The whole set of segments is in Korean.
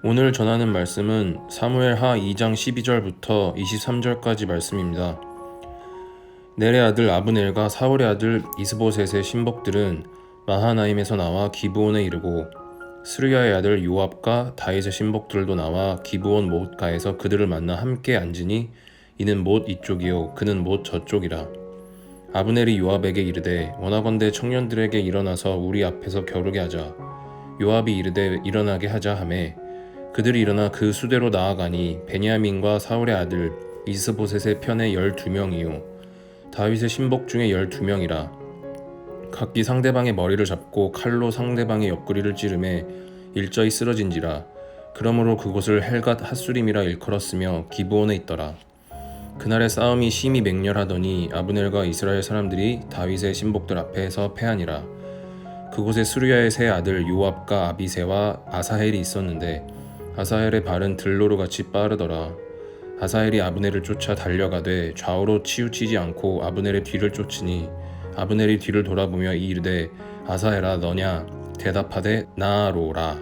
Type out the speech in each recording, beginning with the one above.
오늘 전하는 말씀은 사무엘하 2장 12절부터 23절까지 말씀입니다. 넬의 아들 아브넬과 사울의 아들 이스보셋의 신복들은 마하나임에서 나와 기브온에 이르고 스루야의 아들 요압과 다윗의 신복들도 나와 기브온 못가에서 그들을 만나 함께 앉으니 이는 못 이쪽이요 그는 못 저쪽이라. 아브넬이 요압에게 이르되 원하건대 청년들에게 일어나서 우리 앞에서 겨루게 하자. 요압이 이르되 일어나게 하자 하매 그들이 일어나 그 수대로 나아가니 베냐민과 사울의 아들 이스보셋의 편에 12명이요 다윗의 신복 중에 12명이라. 각기 상대방의 머리를 잡고 칼로 상대방의 옆구리를 찌르매 일저히 쓰러진지라. 그러므로 그곳을 헬갓 핫수림이라 일컬었으며 기브온에 있더라. 그날의 싸움이 심히 맹렬하더니 아브넬과 이스라엘 사람들이 다윗의 신복들 앞에서 패하니라. 그곳에 스루야의 세 아들 요압과 아비새와 아사헬이 있었는데 아사헬의 발은 들로로 같이 빠르더라. 아사헬이 아브넬을 쫓아 달려가되 좌우로 치우치지 않고 아브넬의 뒤를 쫓으니 아브넬이 뒤를 돌아보며 이르되 아사헬아 너냐? 대답하되 나로라.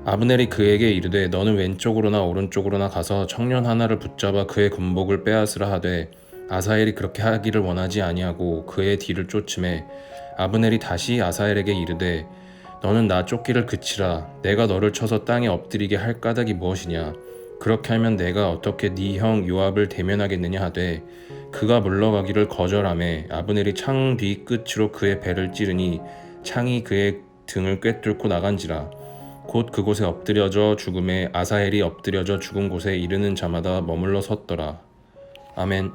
아브넬이 그에게 이르되 너는 왼쪽으로나 오른쪽으로나 가서 청년 하나를 붙잡아 그의 군복을 빼앗으라 하되 아사헬이 그렇게 하기를 원하지 아니하고 그의 뒤를 쫓음에 아브넬이 다시 아사헬에게 이르되 너는 나 쫓기를 그치라. 내가 너를 쳐서 땅에 엎드리게 할 까닭이 무엇이냐? 그렇게 하면 내가 어떻게 네 형 요압을 대면하겠느냐 하되 그가 물러가기를 거절하매 아브넬이 창 뒤 끝으로 그의 배를 찌르니 창이 그의 등을 꿰뚫고 나간지라. 곧 그곳에 엎드려져 죽음에 아사헬이 엎드려져 죽은 곳에 이르는 자마다 머물러 섰더라. 아멘.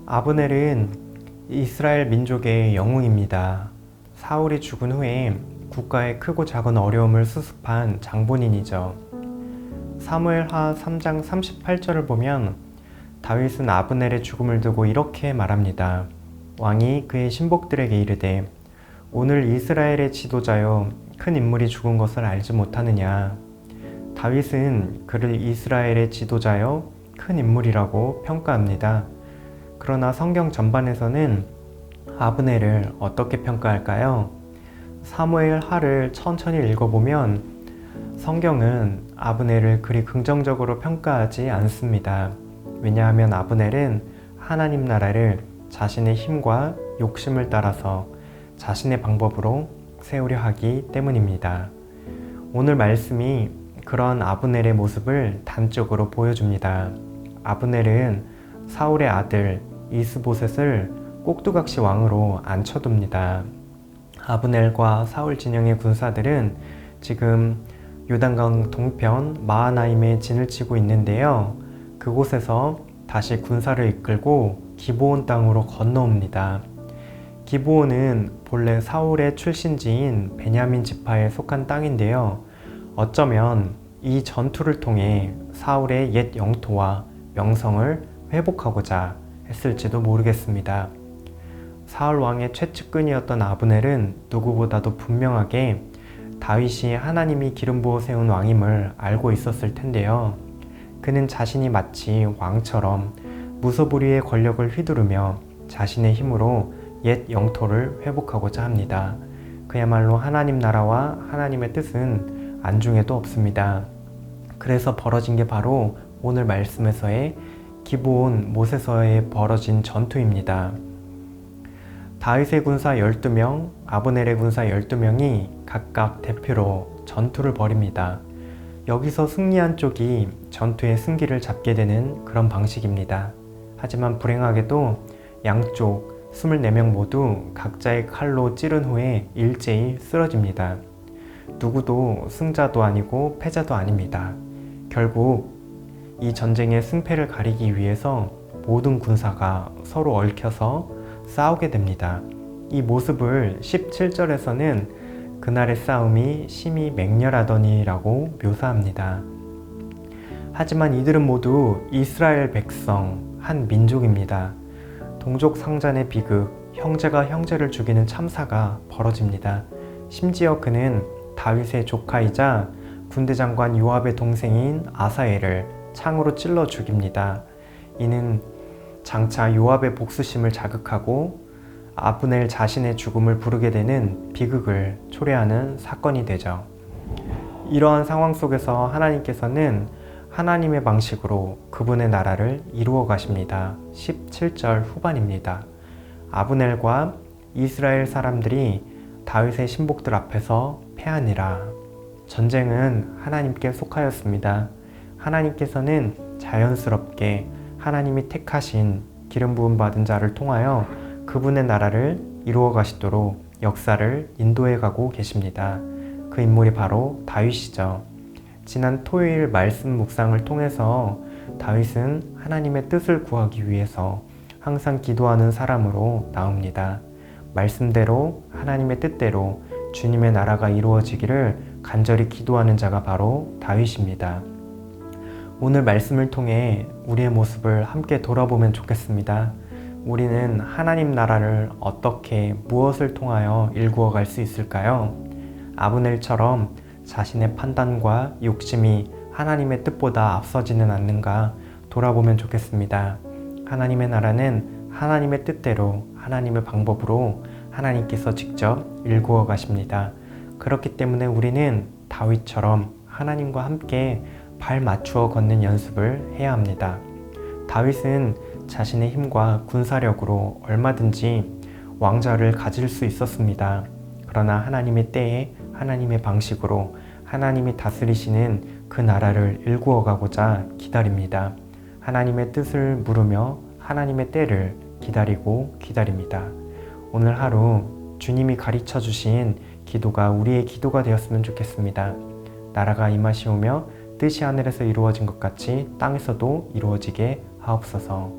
아브넬은 이스라엘 민족의 영웅입니다. 사울이 죽은 후에 국가의 크고 작은 어려움을 수습한 장본인이죠. 사무엘하 3장 38절을 보면 다윗은 아브넬의 죽음을 두고 이렇게 말합니다. 왕이 그의 신복들에게 이르되 오늘 이스라엘의 지도자여 큰 인물이 죽은 것을 알지 못하느냐. 다윗은 그를 이스라엘의 지도자여 큰 인물이라고 평가합니다. 그러나 성경 전반에서는 아브넬을 어떻게 평가할까요? 사무엘하를 천천히 읽어보면 성경은 아브넬을 그리 긍정적으로 평가하지 않습니다. 왜냐하면 아브넬은 하나님 나라를 자신의 힘과 욕심을 따라서 자신의 방법으로 세우려 하기 때문입니다. 오늘 말씀이 그런 아브넬의 모습을 단적으로 보여줍니다. 아브넬은 사울의 아들 이스보셋을 꼭두각시 왕으로 앉혀둡니다. 아브넬과 사울 진영의 군사들은 지금 요단강 동편 마하나임에 진을 치고 있는데요. 그곳에서 다시 군사를 이끌고 기브온 땅으로 건너옵니다. 기브온은 본래 사울의 출신지인 베냐민 지파에 속한 땅인데요. 어쩌면 이 전투를 통해 사울의 옛 영토와 명성을 회복하고자 했을지도 모르겠습니다. 사울 왕의 최측근이었던 아브넬은 누구보다도 분명하게 다윗이 하나님이 기름 부어 세운 왕임을 알고 있었을 텐데요. 그는 자신이 마치 왕처럼 무소불위의 권력을 휘두르며 자신의 힘으로 옛 영토를 회복하고자 합니다. 그야말로 하나님 나라와 하나님의 뜻은 안중에도 없습니다. 그래서 벌어진 게 바로 오늘 말씀에서의 기브온 못에서의 벌어진 전투입니다. 다윗의 군사 12명, 아브넬의 군사 12명이 각각 대표로 전투를 벌입니다. 여기서 승리한 쪽이 전투의 승기를 잡게 되는 그런 방식입니다. 하지만 불행하게도 양쪽 24명 모두 각자의 칼로 찌른 후에 일제히 쓰러집니다. 누구도 승자도 아니고 패자도 아닙니다. 결국 이 전쟁의 승패를 가리기 위해서 모든 군사가 서로 얽혀서 싸우게 됩니다. 이 모습을 17절에서는 그날의 싸움이 심히 맹렬하더니 라고 묘사합니다. 하지만 이들은 모두 이스라엘 백성, 한 민족입니다. 동족 상잔의 비극, 형제가 형제를 죽이는 참사가 벌어집니다. 심지어 그는 다윗의 조카이자 군대장관 요압의 동생인 아사엘을 창으로 찔러 죽입니다. 이는 장차 요압의 복수심을 자극하고 아브넬 자신의 죽음을 부르게 되는 비극을 초래하는 사건이 되죠. 이러한 상황 속에서 하나님께서는 하나님의 방식으로 그분의 나라를 이루어 가십니다. 17절 후반입니다. 아브넬과 이스라엘 사람들이 다윗의 신복들 앞에서 패하니라. 전쟁은 하나님께 속하였습니다. 하나님께서는 자연스럽게 하나님이 택하신 기름 부음 받은 자를 통하여 그분의 나라를 이루어 가시도록 역사를 인도해 가고 계십니다. 그 인물이 바로 다윗이죠. 지난 토요일 말씀 묵상을 통해서 다윗은 하나님의 뜻을 구하기 위해서 항상 기도하는 사람으로 나옵니다. 말씀대로 하나님의 뜻대로 주님의 나라가 이루어지기를 간절히 기도하는 자가 바로 다윗입니다. 오늘 말씀을 통해 우리의 모습을 함께 돌아보면 좋겠습니다. 우리는 하나님 나라를 어떻게 무엇을 통하여 일구어 갈 수 있을까요? 아브넬처럼 자신의 판단과 욕심이 하나님의 뜻보다 앞서지는 않는가 돌아보면 좋겠습니다. 하나님의 나라는 하나님의 뜻대로 하나님의 방법으로 하나님께서 직접 일구어 가십니다. 그렇기 때문에 우리는 다윗처럼 하나님과 함께 발 맞추어 걷는 연습을 해야 합니다. 다윗은 자신의 힘과 군사력으로 얼마든지 왕좌를 가질 수 있었습니다. 그러나 하나님의 때에 하나님의 방식으로 하나님이 다스리시는 그 나라를 일구어 가고자 기다립니다. 하나님의 뜻을 물으며 하나님의 때를 기다리고 기다립니다. 오늘 하루 주님이 가르쳐 주신 기도가 우리의 기도가 되었으면 좋겠습니다. 나라가 임하시오며 뜻이 하늘에서 이루어진 것 같이 땅에서도 이루어지게 하옵소서.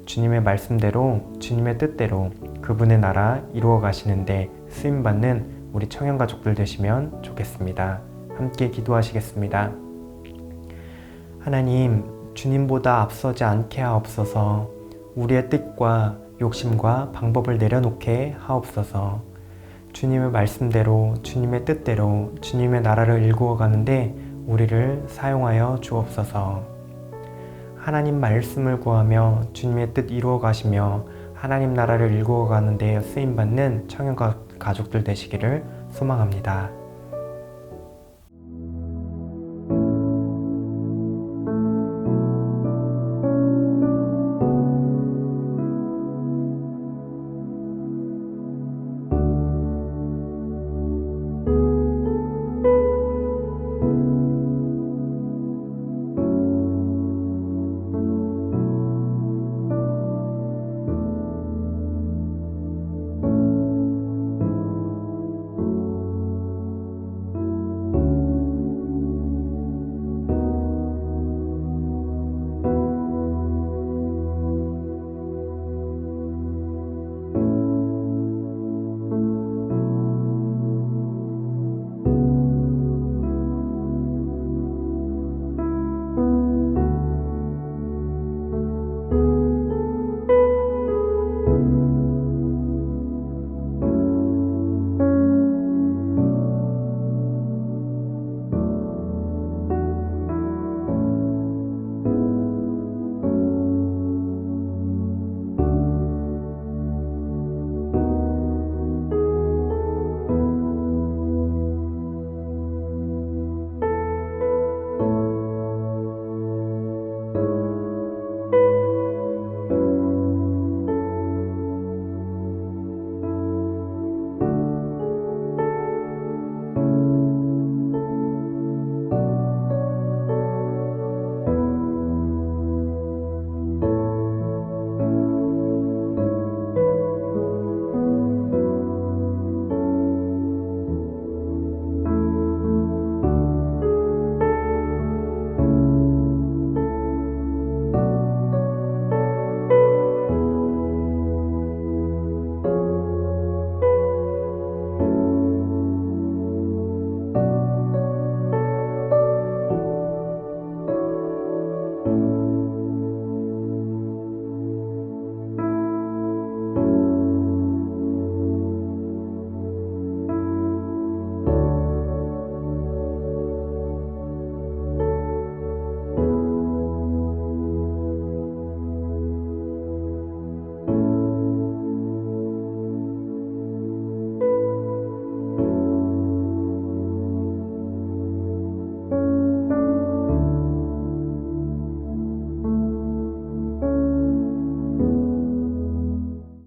주님의 말씀대로 주님의 뜻대로 그분의 나라 이루어 가시는데 쓰임받는 우리 청년가족들 되시면 좋겠습니다. 함께 기도하시겠습니다. 하나님, 주님보다 앞서지 않게 하옵소서. 우리의 뜻과 욕심과 방법을 내려놓게 하옵소서. 주님의 말씀대로 주님의 뜻대로 주님의 나라를 일구어 가는데 우리를 사용하여 주옵소서. 하나님 말씀을 구하며 주님의 뜻 이루어 가시며 하나님 나라를 일구어 가는 데 쓰임받는 청년 가족들 되시기를 소망합니다.